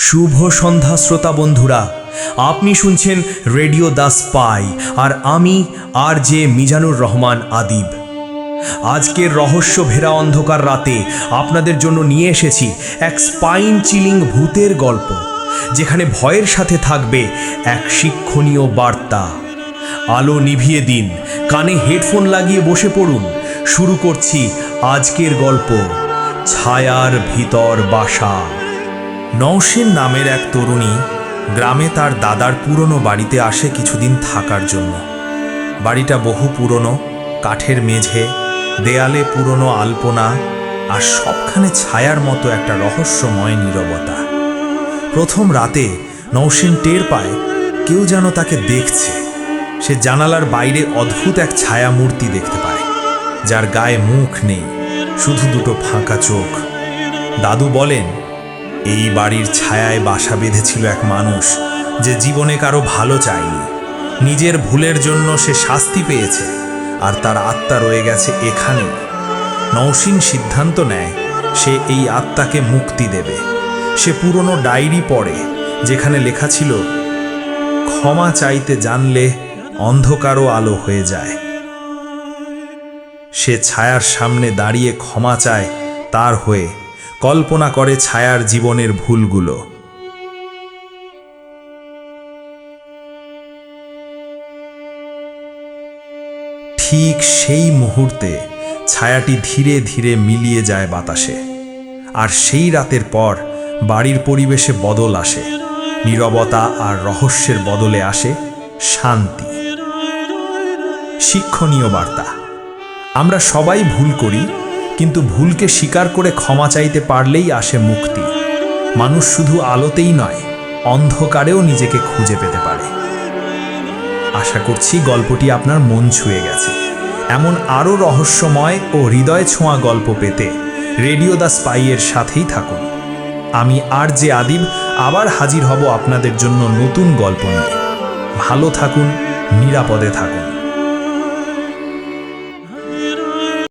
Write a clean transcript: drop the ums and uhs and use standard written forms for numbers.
শুভ সন্ধ্যা শ্রোতা বন্ধুরা, আপনি শুনছেন রেডিও দ্য স্পাই আর আমি RJ মিজানুর রহমান আদিব। আজকের রহস্য ভেরা অন্ধকার রাতে আপনাদের জন্য নিয়ে এসেছি এক স্পাইন চিলিং ভূতের গল্প, যেখানে ভয়ের সাথে থাকবে এক শিক্ষণীয় বার্তা। আলো নিভিয়ে দিন, কানে হেডফোন লাগিয়ে বসে পড়ুন। শুরু করছি আজকের গল্প, ছায়ার ভিতর বাসা। নওশিন নামের এক তরুণী গ্রামে তার দাদার পুরনো বাড়িতে আসে কিছুদিন থাকার জন্য। বাড়িটা বহু পুরনো, কাঠের মেঝে, দেয়ালে পুরনো আলপনা, আর সবখানে ছায়ার মতো একটা রহস্যময় নীরবতা। প্রথম রাতে নওশিন টের পায় কেউ যেন তাকে দেখছে। সে জানালার বাইরে অদ্ভুত এক ছায়া মূর্তি দেখতে পায়, যার গায়ে মুখ নেই, শুধু দুটো ফাঁকা চোখ। দাদু বলেন, এই বাড়ির ছায়ায় বাসা বেঁধেছিল এক মানুষ যে জীবনে কারো ভালো চায়নি। নিজের ভুলের জন্য সে শাস্তি পেয়েছে, আর তার আত্মা রয়ে গেছে এখানেই। নওশিন সিদ্ধান্ত নেয় সে এই আত্মাকে মুক্তি দেবে। সে পুরনো ডায়েরি পড়ে, যেখানে লেখা ছিল, ক্ষমা চাইতে জানলে অন্ধকারও আলো হয়ে যায়। সে ছায়ার সামনে দাঁড়িয়ে ক্ষমা চায় তার হয়ে, কল্পনা করে ছায়ার জীবনের ভুলগুলো। ঠিক সেই মুহূর্তে ছায়াটি ধীরে ধীরে মিলিয়ে যায় বাতাসে। আর সেই রাতের পর বাড়ির পরিবেশে বদল আসে। নীরবতা আর রহস্যের বদলে আসে শান্তি। শিক্ষণীয় বার্তা: আমরা সবাই ভুল করি, কিন্তু ভুলকে স্বীকার করে ক্ষমা চাইতে পারলেই আসে মুক্তি। মানুষ শুধু আলোতেই নয়, অন্ধকারেও নিজেকে খুঁজে পেতে পারে। আশা করছি গল্পটি আপনার মন ছুঁয়ে গেছে। এমন আরও রহস্যময় ও হৃদয় ছোঁয়া গল্প পেতে রেডিও দ্য স্পাইয়ের সাথেই থাকুন। আমি RJ আদিব আবার হাজির হব আপনাদের জন্য নতুন গল্প নিয়ে। ভালো থাকুন, নিরাপদে থাকুন।